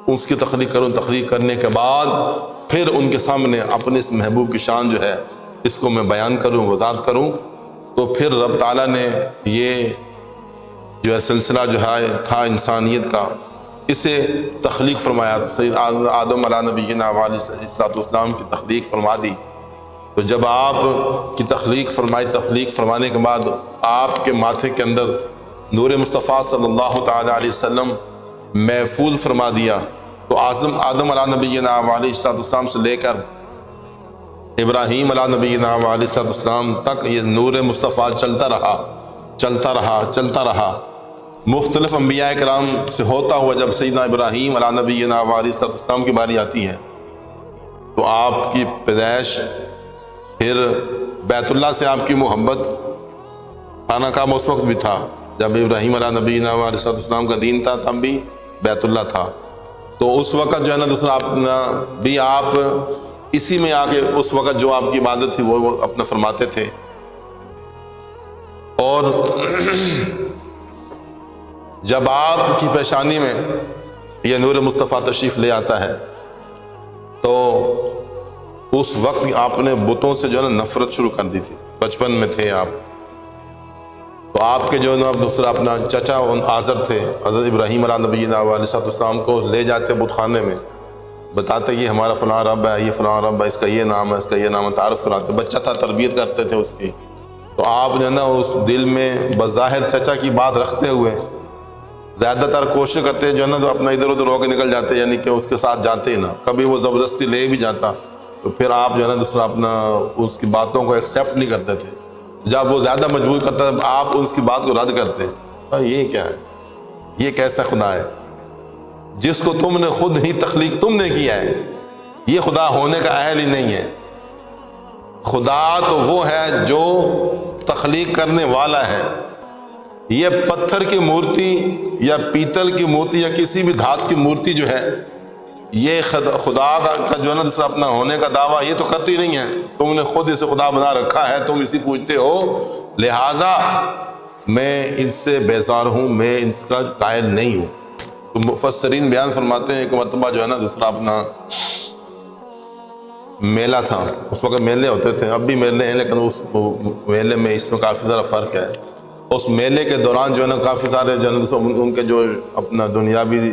اس کی تخلیق کروں، تخلیق کرنے کے بعد پھر ان کے سامنے اپنے اس محبوب کی شان جو ہے اس کو میں بیان کروں، وضاحت کروں، تو پھر رب تعالیٰ نے یہ جو ہے سلسلہ جو ہے تھا انسانیت کا، اسے تخلیق فرمایا۔ سید آدم علیہ نبینا علیہ السلام کی تخلیق فرما دی۔ تو جب آپ کی تخلیق فرمائی، تخلیق فرمانے کے بعد آپ کے ماتھے کے اندر نور مصطفیٰ صلی اللہ تعالیٰ علیہ وسلم محفوظ فرما دیا، تو آدم علیہ نبینا علیہ السلام سے لے کر ابراہیم علیہ نبینا علیہ السلام تک یہ نور مصطفیٰ چلتا رہا۔ مختلف انبیاء کرام سے ہوتا ہوا جب سیدنا ابراہیم علیہ نبینا علیہ السلام کی باری آتی ہے تو آپ کی پیدائش، پھر بیت اللہ سے آپ کی محبت، خانہ کعبہ اس وقت بھی تھا جب ابراہیم علیہ نبینا علیہ السلام کا دین تھا، تب بھی بیت اللہ تھا۔ تو اس وقت جو ہے نا دوسرا اپنا بھی آپ اسی میں آ کے اس وقت جو آپ کی عبادت تھی وہ اپنا فرماتے تھے۔ اور جب آپ کی پیشانی میں یہ نور مصطفیٰ تشریف لے آتا ہے تو اس وقت آپ نے بتوں سے جو ہے نا نفرت شروع کر دی تھی۔ بچپن میں تھے آپ، تو آپ کے جو ہے نا دوسرا اپنا چچا آزر تھے، حضرت ابراہیم علیہ نبینا علیہ السلام کو لے جاتے بت خانے میں، بتاتے یہ ہمارا فلاں رب ہے، یہ فلاں رب ہے، اس کا یہ نام ہے، اس کا یہ نام ہے، تعارف کراتے۔ بچہ تھا، تربیت کرتے تھے اس کی۔ تو آپ جو ہے نا اس دل میں بظاہر چچا کی بات رکھتے ہوئے زیادہ تر کوشش کرتے جو ہے نا تو اپنا ادھر ادھر ہو کے نکل جاتے، یعنی کہ اس کے ساتھ جاتے ہی نہ۔ کبھی وہ زبردستی لے بھی جاتا تو پھر آپ جو ہے نا دوسرا اپنا اس کی باتوں کو ایکسیپٹ نہیں کرتے تھے۔ جب وہ زیادہ مجبور کرتا ہے آپ اس کی بات کو رد کرتے۔ یہ کیا ہے؟ یہ کیسا خدا ہے جس کو تم نے خود ہی تخلیق تم نے کیا ہے؟ یہ خدا ہونے کا اہل ہی نہیں ہے۔ خدا تو وہ ہے جو تخلیق کرنے والا ہے۔ یہ پتھر کی مورتی یا پیتل کی مورتی یا کسی بھی دھات کی مورتی جو ہے، یہ خدا کا جو ہے نا دوسرا اپنا ہونے کا دعویٰ یہ تو کرتی نہیں ہے۔ تم نے خود اسے خدا بنا رکھا ہے، تم اسی پوجتے ہو، لہٰذا میں ان سے بیزار ہوں، میں اس کا قائل نہیں ہوں۔ تو مفسرین بیان فرماتے ہیں ایک مرتبہ جو ہے نا دوسرا اپنا میلہ تھا۔ اس وقت میلے ہوتے تھے، اب بھی میلے ہیں لیکن اس میلے میں اس میں کافی زیادہ فرق ہے۔ اس میلے کے دوران جو ہے نا کافی سارے جو ہے نا ان کے جو اپنا دنیاوی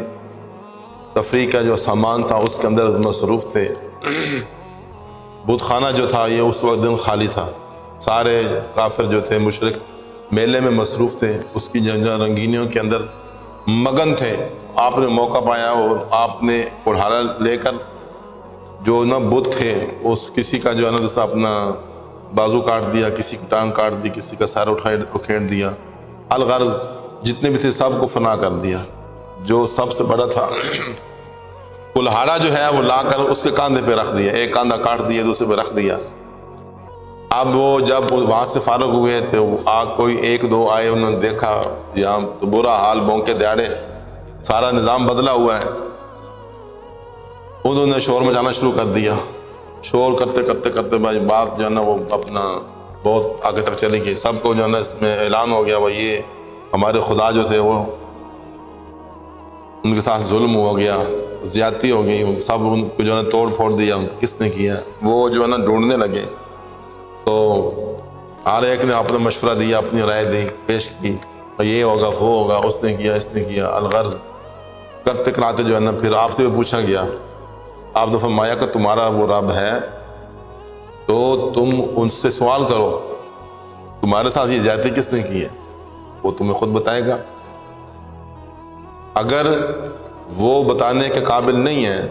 تفریح کا جو سامان تھا اس کے اندر مصروف تھے۔ بت خانہ جو تھا یہ اس وقت دن خالی تھا، سارے کافر جو تھے مشرک میلے میں مصروف تھے، اس کی جو رنگینیوں کے اندر مگن تھے۔ آپ نے موقع پایا اور آپ نے کڑھالا لے کر جو نا بت تھے اس کسی کا جو ہے نا دوسرا اپنا بازو کاٹ دیا، کسی کی ٹانگ کاٹ دی، کسی کا سر اکھیڑ دیا، الغرض جتنے بھی تھے سب کو فنا کر دیا۔ جو سب سے بڑا تھا کلہاڑا جو ہے وہ لا کر اس کے کاندھے پہ رکھ دیا، ایک کاندھا کاٹ دیا دوسرے پہ رکھ دیا۔ اب وہ جب وہاں سے فارغ ہوئے تھے کوئی ایک دو آئے، انہوں نے دیکھا یہاں تو برا حال، بونکے دیاڑے، سارا نظام بدلا ہوا ہے۔ انہوں نے شور مچانا شروع کر دیا، شور کرتے کرتے کرتے بات جو ہے نا وہ اپنا بہت آگے تک چلی گئی۔ سب کو جو ہے نا اس میں اعلان ہو گیا وہ یہ ہمارے خدا جو تھے وہ ان کے ساتھ ظلم ہو گیا، زیادتی ہو گئی، سب ان کو جو ہے نا توڑ پھوڑ دیا، کس نے کیا؟ وہ جو ہے نا ڈھونڈنے لگے تو ہر ایک نے اپنا مشورہ دیا، اپنی رائے دی، پیش کی، یہ ہوگا وہ ہوگا، اس نے کیا اس نے کیا، الغرض کرتے کراتے جو ہے نا پھر آپ سے بھی پوچھا گیا۔ آپ نے فرمایا کہ تمہارا وہ رب ہے تو تم ان سے سوال کرو تمہارے ساتھ یہ زیادتی کس نے کی ہے، وہ تمہیں خود بتائے گا۔ اگر وہ بتانے کے قابل نہیں ہے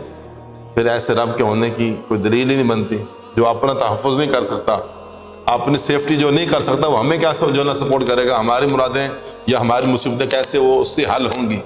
پھر ایسے رب کے ہونے کی کوئی دلیل ہی نہیں بنتی۔ جو اپنا تحفظ نہیں کر سکتا، اپنی سیفٹی جو نہیں کر سکتا، وہ ہمیں کیا جو ہے نا سپورٹ کرے گا؟ ہماری مرادیں یا ہماری مصیبتیں کیسے وہ اس سے حل ہوں گی؟